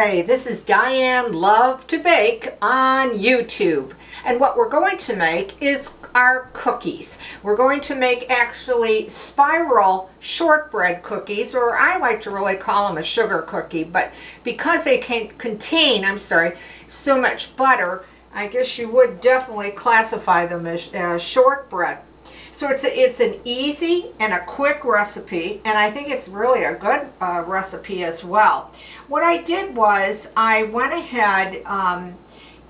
Hi, this is Diane Lovetobake on YouTube. And what we're going to make is our cookies. We're going to make actually spiral shortbread cookies, or I like to really call them a sugar cookie, but because they can contain, so much butter, I guess you would definitely classify them as shortbread. So it's an easy and a quick recipe, and I think it's really a good recipe as well. What I did was I went ahead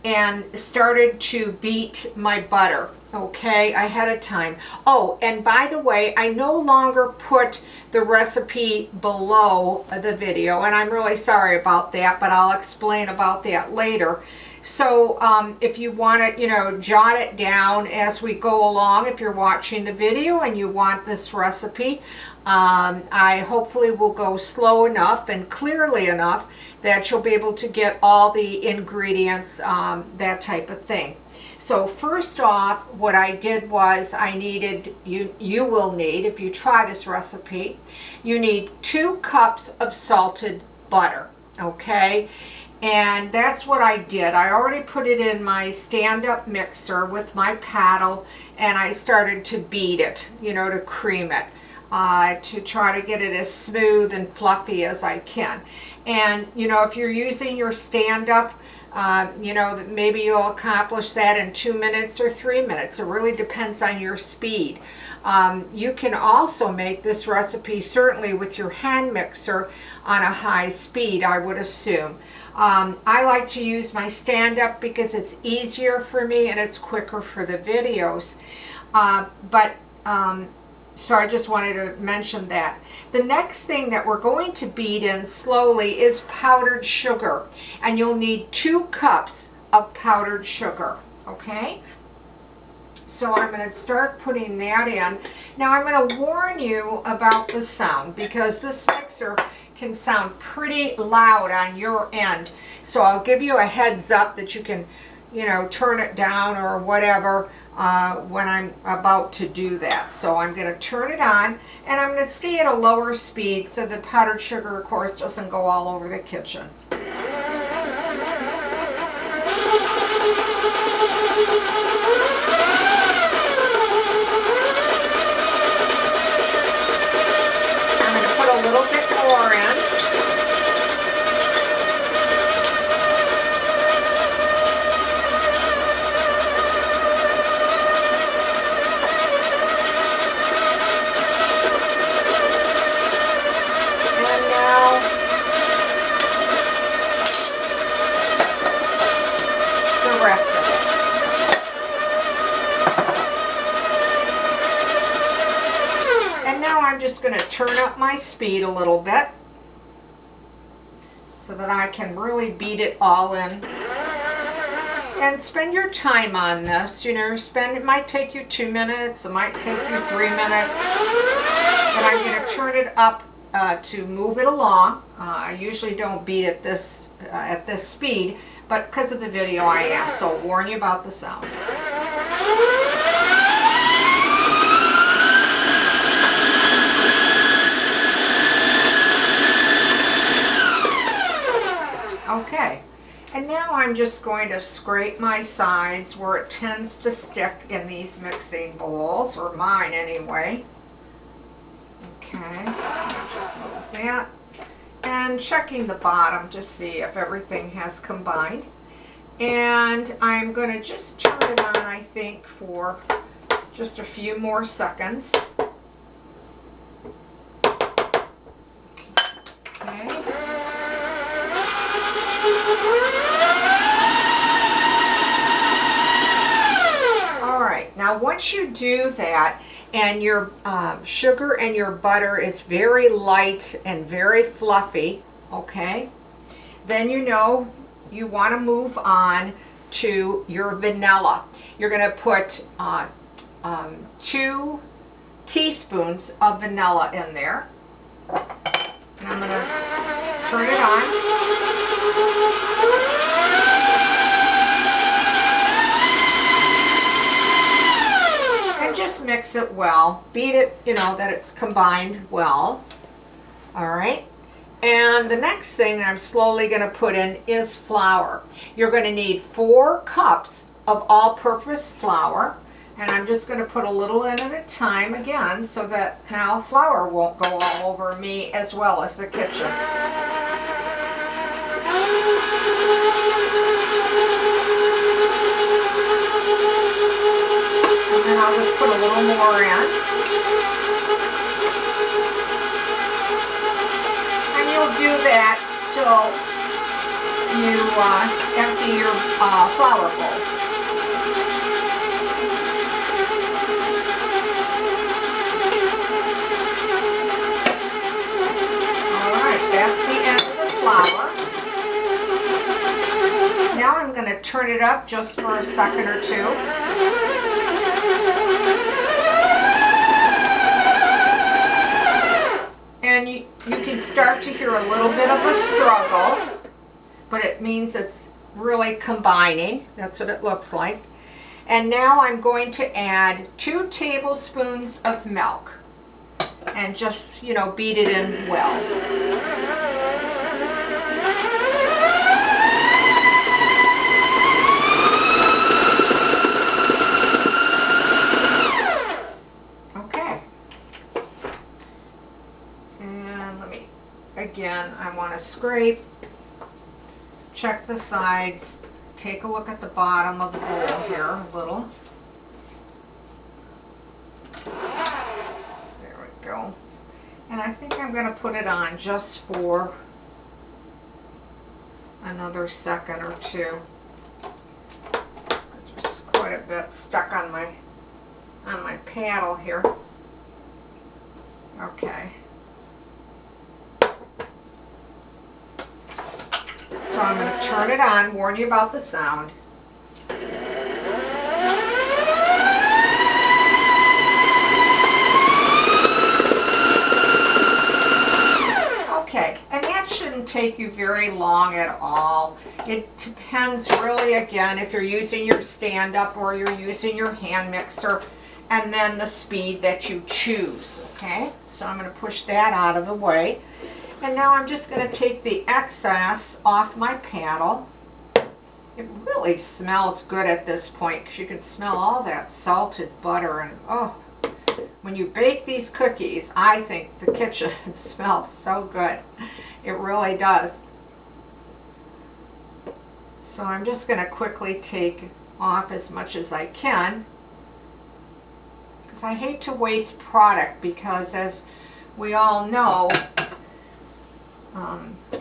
and started to beat my butter, okay, ahead of time. Oh, and by the way, I no longer put the recipe below the video, and I'm really sorry about that, but I'll explain about that later. So if you want to, jot it down as we go along, if you're watching the video and you want this recipe, I hopefully will go slow enough and clearly enough that you'll be able to get all the ingredients, that type of thing. So first off, what I did was I needed, you will need, if you try this recipe, you need 2 cups of salted butter, okay? And that's what I did. I already put it in my stand-up mixer with my paddle, and I started to beat it, to cream it, to try to get it as smooth and fluffy as I can. And, if you're using your stand-up, maybe you'll accomplish that in 2 minutes or 3 minutes. It really depends on your speed. You can also make this recipe certainly with your hand mixer on a high speed, I would assume. I like to use my stand-up because it's easier for me and it's quicker for the videos. So I just wanted to mention that. The next thing that we're going to beat in slowly is powdered sugar. And you'll need 2 cups of powdered sugar, okay? So I'm going to start putting that in. Now I'm going to warn you about the sound because this mixer can sound pretty loud on your end. So I'll give you a heads up that you can, turn it down or whatever when I'm about to do that. So I'm going to turn it on, and I'm going to stay at a lower speed so the powdered sugar, of course, doesn't go all over the kitchen. I'm going to put a little bit more in. I'm just going to turn up my speed a little bit so that I can really beat it all in. And spend your time on this. It might take you 2 minutes, it might take you 3 minutes, but I'm going to turn it up to move it along. I usually don't beat it at this speed, but because of the video I am, so I'll warn you about the sound. Okay, and now I'm just going to scrape my sides where it tends to stick in these mixing bowls, or mine anyway. Okay, just move that. And checking the bottom to see if everything has combined. And I'm going to just turn it on, I think, for just a few more seconds. Okay. Now once you do that and your sugar and your butter is very light and very fluffy, okay, then you want to move on to your vanilla. You're going to put 2 teaspoons of vanilla in there. And I'm going to turn it on. Just mix it well, beat it, that it's combined well. All right, And the next thing I'm slowly going to put in is flour. You're going to need 4 cups of all-purpose flour. And I'm just going to put a little in at a time again so that now flour won't go all over me as well as the kitchen. And then I'll just put a little more in. And you'll do that till you empty your flour bowl. That's the end of the flour. Now I'm going to turn it up just for a second or two. And you can start to hear a little bit of a struggle, but it means it's really combining. That's what it looks like. And now I'm going to add 2 tablespoons of milk and just, beat it in well. Again, I want to scrape, check the sides, take a look at the bottom of the bowl here a little. There we go. And I think I'm going to put it on just for another second or two. There's quite a bit stuck on my paddle here. Okay. So I'm going to turn it on, warn you about the sound. Okay, and that shouldn't take you very long at all. It depends really, again, if you're using your stand-up or you're using your hand mixer, and then the speed that you choose, okay? So I'm going to push that out of the way. And now I'm just going to take the excess off my paddle. It really smells good at this point because you can smell all that salted butter. And oh, when you bake these cookies, I think the kitchen smells so good. It really does. So I'm just going to quickly take off as much as I can, because I hate to waste product, because as we all know,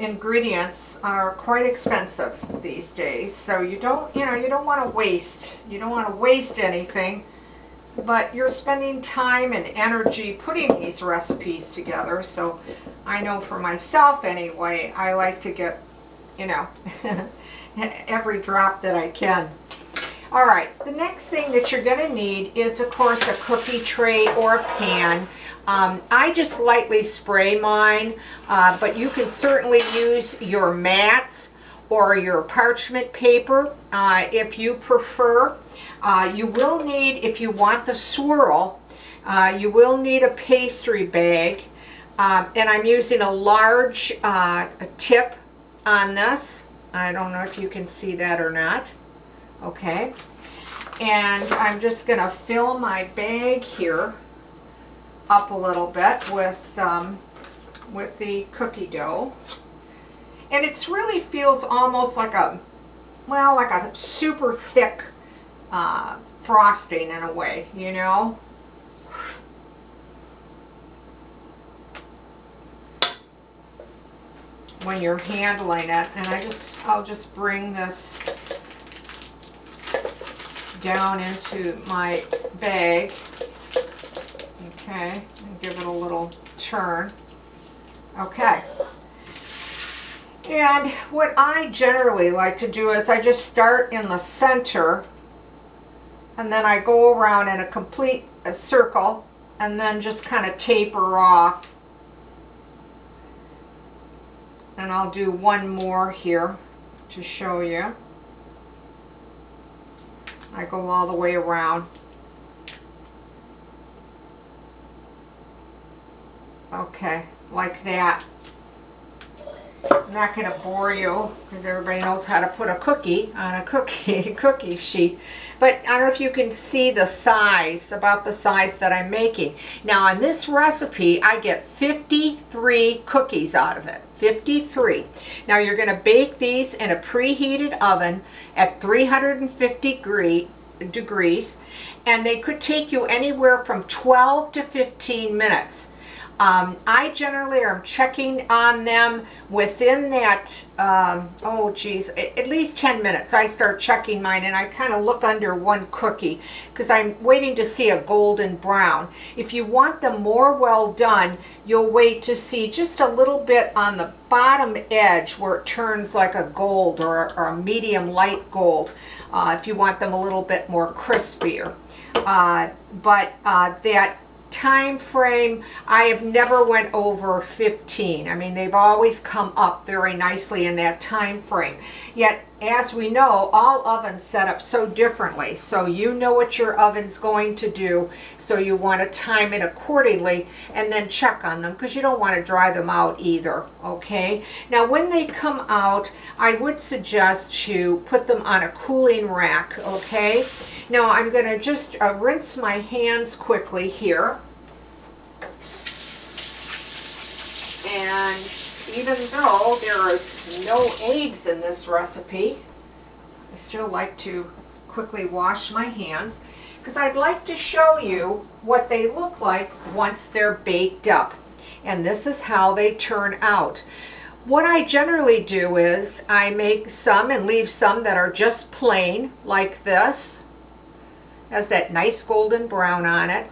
ingredients are quite expensive these days, so you don't want to waste anything, but you're spending time and energy putting these recipes together. So I know for myself anyway, I like to get every drop that I can. All right, the next thing that you're going to need is, of course, a cookie tray or a pan. I just lightly spray mine, but you can certainly use your mats or your parchment paper if you prefer. You will need, if you want the swirl, you will need a pastry bag, and I'm using a large tip on this. I don't know if you can see that or not. Okay, and I'm just going to fill my bag here up a little bit with the cookie dough, and it really feels almost like a super thick frosting in a way, when you're handling it. And I'll just bring this down into my bag. Okay, and give it a little turn. Okay. And what I generally like to do is I just start in the center, and then I go around in a complete circle, and then just kind of taper off. And I'll do one more here to show you. I go all the way around. Okay, like that. I'm not going to bore you because everybody knows how to put a cookie on a cookie sheet. But I don't know if you can see the size, about the size that I'm making. Now on this recipe, I get 53 cookies out of it. 53. Now you're going to bake these in a preheated oven at 350 degrees, and they could take you anywhere from 12 to 15 minutes. I generally am checking on them within that, at least 10 minutes. I start checking mine, and I kind of look under one cookie because I'm waiting to see a golden brown. If you want them more well done, you'll wait to see just a little bit on the bottom edge where it turns like a gold or a medium light gold, if you want them a little bit more crispier. But that time frame, I have never went over 15. I mean, they've always come up very nicely in that time frame. Yet, as we know, all ovens set up so differently. So you know what your oven's going to do. So you want to time it accordingly and then check on them because you don't want to dry them out either. Okay. Now, when they come out, I would suggest you put them on a cooling rack. Okay. Now I'm going to just rinse my hands quickly here. And even though there is no eggs in this recipe, I still like to quickly wash my hands because I'd like to show you what they look like once they're baked up. And this is how they turn out. What I generally do is I make some and leave some that are just plain like this. Has that nice golden brown on it.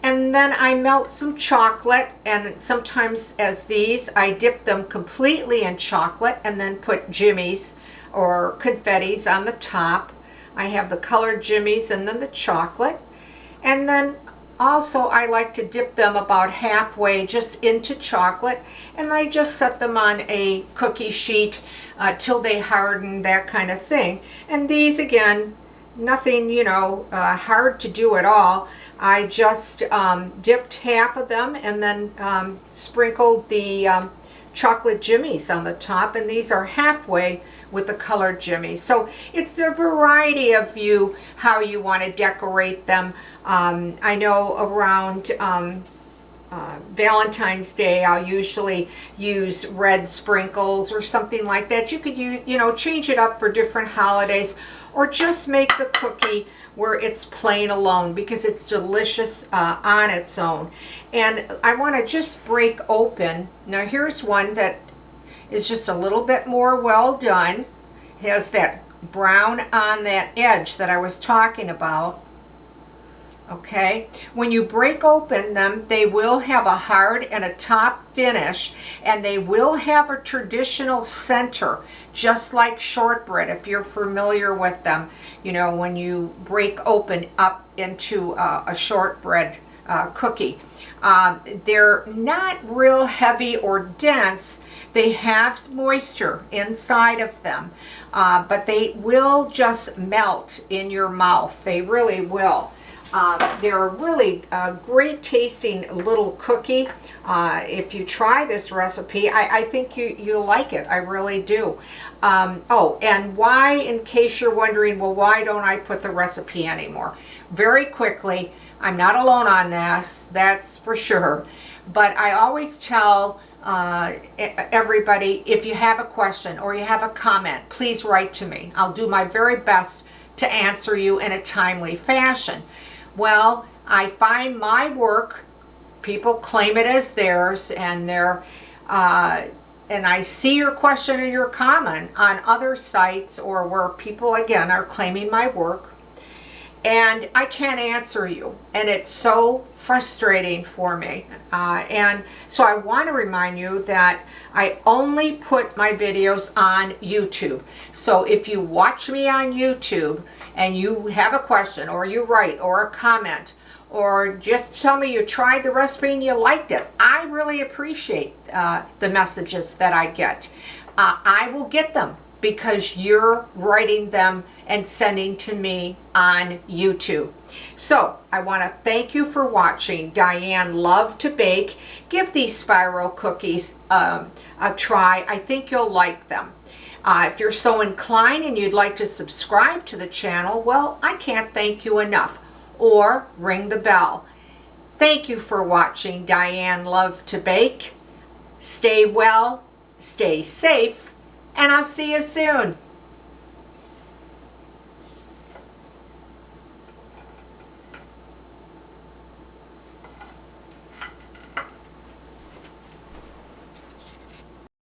And then I melt some chocolate, and sometimes as these, I dip them completely in chocolate and then put jimmies or confettis on the top. I have the colored jimmies and then the chocolate. And then also I like to dip them about halfway just into chocolate, and I just set them on a cookie sheet till they harden, that kind of thing. And these, again, nothing, hard to do at all. I just dipped half of them and then sprinkled the chocolate jimmies on the top, and these are halfway with the colored jimmies. So it's a variety of how you want to decorate them. I know around Valentine's Day, I'll usually use red sprinkles or something like that. You could change it up for different holidays, or just make the cookie where it's plain alone because it's delicious on its own. And I want to just break open. Now here's one that is just a little bit more well done. It has that brown on that edge that I was talking about. Okay, when you break open them, they will have a hard and a top finish, and they will have a traditional center, just like shortbread, if you're familiar with them. When you break open up into a shortbread cookie. They're not real heavy or dense. They have moisture inside of them, but they will just melt in your mouth. They really will. They're a really great tasting little cookie. If you try this recipe, I think you'll like it. I really do. And why, in case you're wondering, well, why don't I put the recipe anymore? Very quickly, I'm not alone on this, that's for sure. But I always tell everybody, if you have a question or you have a comment, please write to me. I'll do my very best to answer you in a timely fashion. Well, I find my work, people claim it as theirs, and I see your question or your comment on other sites or where people, again, are claiming my work, and I can't answer you, and it's so frustrating for me. And so I want to remind you that I only put my videos on YouTube. So if you watch me on YouTube and you have a question or you write or a comment or just tell me you tried the recipe and you liked it, I really appreciate the messages that I get. I will get them. because you're writing them and sending to me on YouTube. So I want to thank you for watching Diane Lovetobake. Give these spiral cookies a try. I think you'll like them. If you're so inclined and you'd like to subscribe to the channel, well, I can't thank you enough. Or ring the bell. Thank you for watching Diane Lovetobake. Stay well, stay safe, and I'll see you soon.